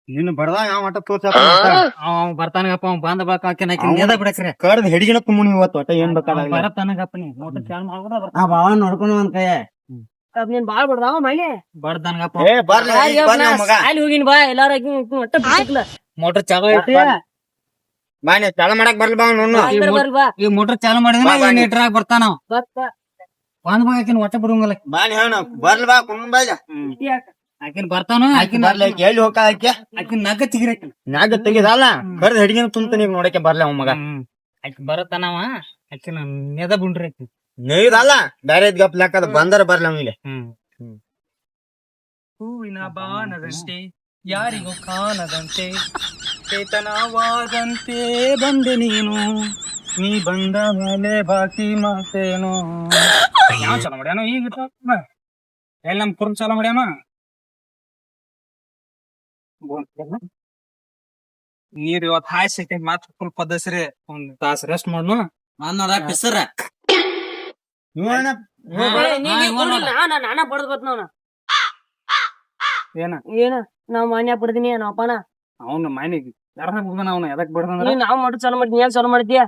ನೀನು ಬಡದಾಗ ಯಾವ ಆಟ ತೋರ್ಸ ಬರ್ತಾನಗಪ್ಪ ಅವ್ ಬಂದ ಬಾಕ ಬಿಡಕ್ರಿ ಕಡ್ದು ಹೆಡಿಗಿನ ತುಂಬ ಇವತ್ತು ಒಟ್ಟ ಏನ್ ಬೇಕಾದ ಬರತ್ತಾನಗಪ್ಪ ನೀ ಮೋಟರ್ ಚಾಲು ಮಾಡ್ಬೋದ ಆ ಬಾವ ನೋಡ್ಕೊಂಡು ಒಂದ್ ಕೈ ನೀನ್ ಬಾಳ್ ಬಿಡ್ದಾವ ಮೈಲಿ ಬಡ್ತಾನಗಪ್ಪ ಏ ಬರ್ಲಿ ಮಗ ಅಲ್ಲಿ ಹೋಗಿನ್ ಬಾ ಎಲ್ಲಾರ ಒಟ್ಟ ಬಿಟ್ಟಿಲ್ಲ ಮೋಟರ್ ಚಾಲು ಐತಿ ಬಾನಿ ಚಾಲ ಮಾಡಕ್ ಬರ್ಲಿ ಬಾ ನೋಡ್ನು ಬರ್ಲಿ ಬಾ ಈ ಮೋಟರ್ ಚಾಲು ಮಾಡಿದ್ರೆ ನೀಟ್ರಾಗ ಬರ್ತಾನ ಬತ್ತ ಒಂದ್ ಬಾಗ ಆಕಿನ ಒಟ್ಟ ಬಿಡುಂಗಲ್ಲ ಬಾನಿ ಹೇಳ ಬರ್ಲಿ ಬಾ ಕುಂಡ್ ಬಾಜ ಆಕಿನ ಬರ್ತಾನ ಆಕಿನ ಬರ್ಲಿ ಆಕಿ ಎಲ್ಲಿ ಹೋಗ ಆಕಿ ಆಕಿನ ನಗ್ಗ ತೆಗಿರಿ ನಾಗ ತೆಗಿದಲ್ಲ ಕಡ್ದು ಹೆಡಿಗಿನ ತುಂಬ ನೀವ್ ನೋಡಕ್ಕೆ ಬರ್ಲಿ ಅವ್ ಮಗ ಆಕಿ ಬರತ್ತಾನವ ಆಕಿನ ನೆದ ಬುಂಡ್ರಿ ಆಕಿ ನೀದಲ್ಲ ಬೇರೆ ಗಪ್ ಲೆಕ್ಕದ ಬಂದರ ಬರ್ಲಿ ಅವನಿಗೆ ಹೂವಿನ ಬಾನದಂತೆ ಯಾರಿಗೂ ಕಾಣದಂತೆ ಚೇತನವಾದಂತೆ ಬಂದೆ ನೀನು ನೀ ಬಂದ ಮೇಲೆ ಬಾಕಿ ಮಾತೇನು ಯಾವ ಚಲೋ ಮಾಡ್ಯಾನೋ ಈಗ ಎಲ್ಲಿ ನಮ್ ಕುರ್ನ್ ಚಲೋ ಮಾಡ್ಯಾನ ನೀರ್ ಇವತ್ ಹಾಯ್ ಸೆಕೆಂಡ್ ಮಾತ್ರ ಫುಲ್ ಪದಸ್ರಿ ಒಂದ್ ತಾಸ್ ರೆಸ್ಟ್ ಮಾಡ್ನು ನೋಡ ಪಿಸರ ನಾನ ಬಡದ್ ಬತ್ ನಾವ್ನ ಏನ ಏನ ನಾವ್ ಮಾನ್ಯ ಪಡ್ದೀನಿ ನಾವ್ ಅಪ್ಪನ ಅವ್ನ ಮನೆಗೆ ಯಾರನ್ನ ಹೋಗೋಣ ಅವ್ನ ಎದಕ್ ಬಿಡ್ದಂದ್ರ ನಾವ್ ಮಟ್ಟ ಚಾಲು ಮಾಡಿ ನೀ ಏನ್ ಚಾಲು ಮಾಡಿದ್ಯಾ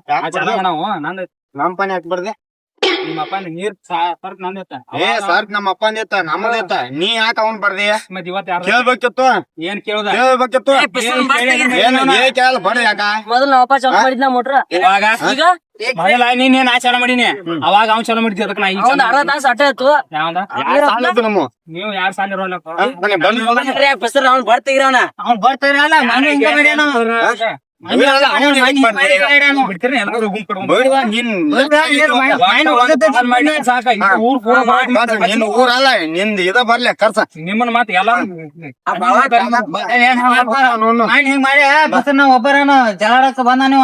ನಾವು ನಂದ ನಮ್ ಪನಿ ಹಾಕ್ ಬರ್ದೆ ನಿಮ್ಮ ಅಪ್ಪ ನೀರ್ ಸರ್ಕ್ ನಂದೈತ ಏ ಸರ್ ನಮ್ಮ ಅಪ್ಪಂದ ಎತ್ತ ನಮ್ಮದ ಎತ್ತ ನೀ ಯಾಕ ಅವನ್ ಬರ್ದಿ ಮತ್ ಇವತ್ ಯಾರ ಕೇಳ್ಬೇಕಿತ್ತು ಏನ್ ಕೇಳ್ದ ಕೇಳ್ಬೇಕಿತ್ತು ಏನ್ ಕೇಳಲ್ಲ ಬಡ್ರಿ ಯಾಕ ಮೊದಲ್ ನಾವ್ ಅಪ್ಪ ಚಾಲು ಮಾಡಿದ್ನ ಮೋಟ್ರ ಇವಾಗ ಈಗ ಮೊದಲ ನೀನ್ ನಾ ಚಾಲ ಮಾಡೀನಿ ಅವಾಗ ಅವ್ನ್ ಚಾಲ ಮಾಡಿದ್ವಿ ಅದಕ್ಕೆ ನಾ ಈಗ ಒಂದ್ ಅರ್ಧ ತಾಸ ಅಟ್ಟ ಆಯ್ತು ಯಾವ್ದ ಯಾರ್ ಸಾಲ ಇತ್ತು ನಮ್ಮ ನೀವು ಯಾರು ಸಾಲ ಇರೋಲ್ಲ ಪಿಸರ್ ಅವ್ನ್ ಬರ್ತಿಗ್ರವನ ಅವ್ನ್ ಬರ್ತಾರಲ್ಲ ನಾನು ಹಿಂಗ ಮಾಡ್ಯಾನ ಬಿಡ್ತೀರಿ ಎಲ್ಲರೂ ಗುಂಪು ನಿನ್ ಊರಲ್ಲ ನಿಂದ ಇದ ಬರ್ಲಿ ಖರ್ಚ ನಿಮ್ಮನ್ನ ಮಾತು ಎಲ್ಲ ಹಿಂಗ್ ಮಾಡಿ ಬಸ್ ನಾವ್ ಒಬ್ಬರೇನು ಜಗಳಾಡಕ್ ಬಂದ ನೀವು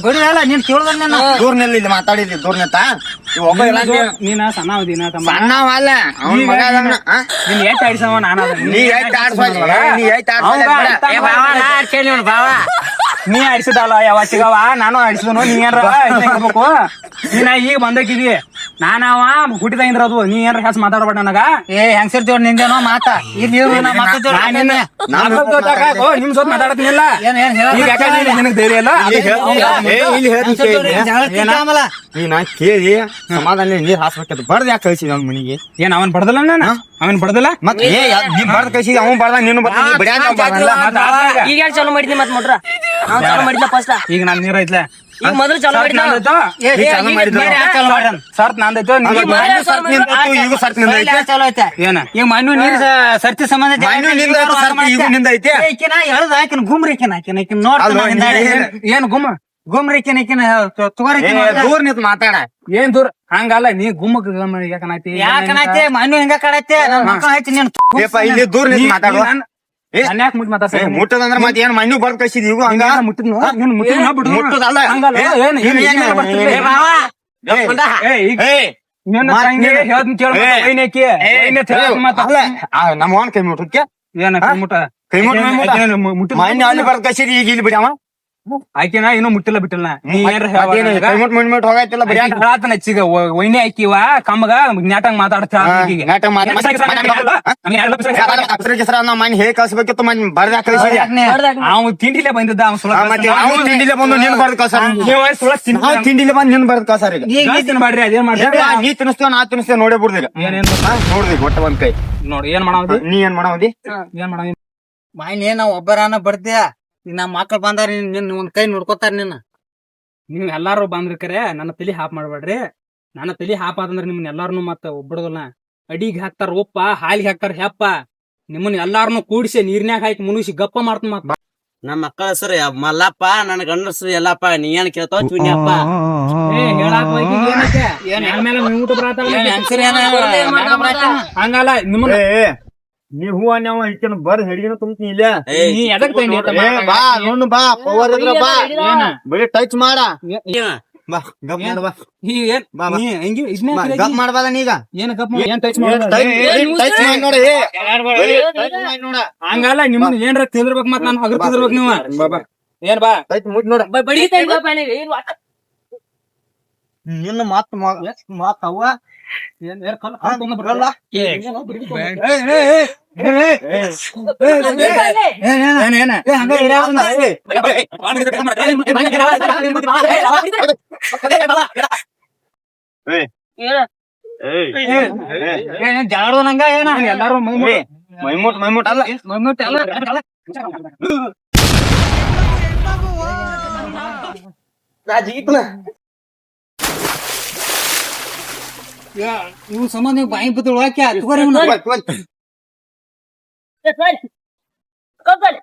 ಬಿಡಿರಲ್ಲ ನೀನ್ ಕೇಳ್ದಲ್ಲ ದೂರ್ನಲ್ಲಿ ಇಲ್ಲಿ ಮಾತಾಡಿದ್ವಿ ದೂರ್ನತ್ತ ಒಬ್ಬ ನೀನ ಸಣ್ಣ ಅವಧಿನ ಸಣ್ಣವಲ್ಲ ಅವ್ನ ಮಗ ಅದನ್ನ ನೀನ್ ಎಷ್ಟ್ ಆಡ್ಸವ ನಾನು ನೀ ಎಷ್ಟ್ ಆಡ್ಸ್ಬಾರ್ದು ನೀ ಎಷ್ಟ್ ಬಾವ ನೀ ಆಡ್ಸಿದಲ್ಲ ಯಾವತ್ತಿಗವ ನಾನು ಆಡ್ಸಿದನು ನೀ ಏನ್ರ ಹೇಳ್ಬೇಕು ನೀನ ಈಗ ಬಂದಕ್ಕಿದಿ ನಾನವ ಹುಟ್ಟಿದಾಗಿಂದ್ರ ಅದು ನೀ ಏನ್ರ ಹೆಸ್ ಮಾತಾಡ್ಬೇಡ ನನಗ ಏ ಹೆಂಗಸರ್ ಜೋಡ್ ನಿಂದೇನೋ ಮಾತಾ ಇಲ್ಲಿ ನಿಮ್ ಜೊತೆ ಮಾತಾಡತ್ನಿಲ್ಲ ಏನ್ ಏನ್ ಈಗ ಯಾಕಂದ್ರೆ ನಿನಗ್ ಧೈರ್ಯ ಇಲ್ಲ ನಾ ಕೇಳಿ ಸಮಾಧಾನ ನೀರ್ ಹಾಸ್ಬೇಕಂತ ಬರ್ದ ಯಾಕೆ ಕಳ್ಸಿದ ಅವ್ನ ಮನಿಗೆ ಏನ್ ಅವನ್ ಬಡದಲ್ಲ ನಾನು ಅವನ್ ಬಡದಲ್ಲ ಮತ್ತೆ ನೀ ಬರ್ದ ಕಳ್ಸಿದ ಅವ್ನ್ ಬರ್ದ ನೀನು ಈಗ ಯಾಕೆ ಚಾಲು ಮಾಡಿದ್ನಿ ಮತ್ ಮೋಟ್ರ ನಾವ್ ಚಾಲು ಮಾಡಿದ್ನ ಫಸ್ಟ್ ಈಗ ನಾನ್ ನೀರ ಐತ್ಲ ಈಗ ಮೊದಲು ಚಾಲು ಮಾಡಿದ್ನ ಸರ್ತ್ ನಂದೈತು ಈಗ ಸರ್ತ್ ನಿಂದ ಐತೆ ಚಲೋ ಐತೆ ಏನ ಈಗ ಮಣ್ಣು ನೀರ್ ಸರ್ತಿ ಸಂಬಂಧ ಈಗ ನಿಂದ ಐತೆ ಹೇಳದ ಆಕಿನ ಗುಮ್ರಿಕಿನ ಆಕಿನ ನೋಡ್ ಏನ್ ಗುಮ್ಮ ಗುಮ್ರಿಕಿನ ತಗೋರಿ ದೂರ್ ನಿಂತ ಮಾತಾಡ ಏನ್ ದೂರ ಹಂಗಲ್ಲ ನೀ ಗುಮ್ಮಕ್ ಯಾಕನಾಯ್ತಿ ಯಾಕನೈತೆ ಮಣ್ಣು ಹಿಂಗ ಕಡೈತೆ ನನ್ ಮಕ್ಕಳ ಐತಿ ನೀನ್ ಇಲ್ಲಿ ದೂರ್ ನಿಂತ ಮಾತಾಡುವ ಯಾಕೆ ಮುಟ್ ಮಾತಾಡ್ಸ ಮುಟ್ಟದಂದ್ರ ಮತ್ತೆ ಏನ್ ಮಣ್ಣು ಬರ್ದ್ ಕಳ್ಸಿದ್ ಈಗ ಹಂಗ ಮುಟ್ಟದಲ್ಲ ನಮ್ಮ ಅವನ್ ಕೈ ಮುಟ್ಟಕ್ಕೆ ಏನ ಮುಟ್ಟ ಕೈ ಮುಟ್ಟ ಮಣ್ಣು ಅಲ್ಲಿ ಬರ್ದ್ ಕಳ್ಸಿದ್ ಈಗ ಇಲ್ಲಿ ಬಿಡವ ಆಕಿನ ಇನ್ನೂ ಮುಟ್ಟಿಲ್ಲ ಬಿಟ್ಟಿಲ್ಲ ನೀ ಏನ್ರ ಹೋಗೈತಿಲ್ಲ ಹೆಚ್ಚಿಗ ಒಯ್ನೆ ಹಾಕಿವ ಕಮ್ಮಗ ಜ್ಞಾಟಂಗ್ ಮಾತಾಡ್ತ ಮಣ್ಣು ಹೇಳಿ ಕಳ್ಸ್ಬೇಕಿತ್ತು ಮಣ್ಣು ಬರ್ದ ಕಳ್ಸಿದ್ಯ ಅವ್ ತಿಂಡಿಲೆ ಬಂದಿದ್ದ ಅವ್ನು ತಿಂಡಿಲೆ ಬಂದು ನೀನ್ ಬರ್ದ್ ಕಳ್ಸಾರ ತಿಂಡಿಲೆ ಬಂದು ನೀನ್ ಬರ್ದ್ ಕಳ್ಸಾರ ಈಗ ಮಾಡ್ರಿ ಅದೇನ್ ಮಾಡ್ರಿ ನೀ ತಿನ್ಸ್ತೇವ ನಾ ತಿನ್ಸ್ತೇವ ನೋಡೇ ಬಿಡ್ದಿಲ್ಲ ಏನೇನ್ ನೋಡ್ದಿ ಒಟ್ಟ ಒಂದ್ ಕೈ ನೋಡಿ ಏನ್ ಮಾಡಾವದಿ ನೀ ಏನ್ ಮಾಡಾವದಿ ಏನ್ ಮಾಡಾವ ಮಾಯ್ನಿ ನಾವ್ ಒಬ್ಬರಾನ ಬರ್ತೀಯ ಈಗ ನಮ್ಮ ಮಕ್ಳು ಬಂದಾರ ನಿನ್ ಒಂದ್ ಕೈ ನೋಡ್ಕೋತಾರ ನಿನ್ನ ನೀವ್ ಎಲ್ಲಾರು ಬಂದ್ರಿಕರೆ ನನ್ನ ತಲಿ ಹಾಪ್ ಮಾಡ್ಬೇಡ್ರಿ ನನ್ನ ತಲಿ ಹಾಪ್ ಆದಂದ್ರ ನಿಮ್ಮನ್ನ ಎಲ್ಲಾರನು ಮತ್ತ ಒಬ್ಬಡದಲ್ಲ ಅಡಿಗೆ ಹಾಕ್ತಾರ ಉಪ್ಪ ಹಾಲಿಗೆ ಹಾಕ್ತಾರ ಹೆಪ್ಪ ನಿಮ್ಮನ್ನ ಎಲ್ಲಾರನು ಕೂಡಿಸಿ ನೀರ್ನ್ಯಾಗ ಹಾಕಿ ಮುನುಸಿ ಗಪ್ಪ ಮಾಡ್ತ ಮತ್ತ ನಮ್ಮ ಮಕ್ಕಳ ಹೆಸರು ಮಲ್ಲಪ್ಪ ನನ್ನ ಗಂಡಸ್ರು ಎಲ್ಲಪ್ಪ ನೀ ಏನ್ ಕೇಳ್ತಾವ ಚುನ್ಯಪ್ಪ ಹೇಳಾಕ ಹಂಗಲ್ಲ ನಿಮ್ಮನ್ನ ನೀ ಹೂ ಅನ್ಯಾವ ಇಟ್ಟನ ಬರ್ದ್ ಹಿಡಿನ ತುಂಬ್ತೀನಿ ಇಲ್ಲ ನೀ ಎದಕ್ ಬಾ ನೋಡು ಬಾ ಪವರ್ ಇದ್ರ ಬಾ ಬರೀ ಟಚ್ ಮಾಡ ಬಾ ಗಪ್ ಮಾಡ ಬಾ ಗಪ್ ಮಾಡ್ಬಾದ ನೀಗ ಏನ್ ಗಪ್ ಏನ್ ಟಚ್ ಟಚ್ ಮಾಡಿ ನೋಡಿ ನೋಡ ಹಂಗಲ್ಲ ನಿಮ್ಮನ್ನ ಏನ್ರ ತಿಳ್ದಿರ್ಬೇಕು ಮತ್ ನಾನು ಅಗ್ರ ತಿಳ್ದಿರ್ಬೇಕು ನೀವು ಏನ್ ಬಾ ಟಚ್ ಮುಟ್ ನೋಡ ನಿನ್ನ ಮಾತ್ ಅವ್ವ ಜಾಡೋ ನಂಗ ಏನ ಎಲ್ಲಾರು ಮೈಮೂಟ್ ಅಲ್ಲ ಇವ್ ಸಂಬಂಧ ನೀವು ಬಾಯಿ ಬುದ್ಧಿ ಒಳಕ್ಕೆ ತಗೋರಿ ಕಬ್ಬಲ್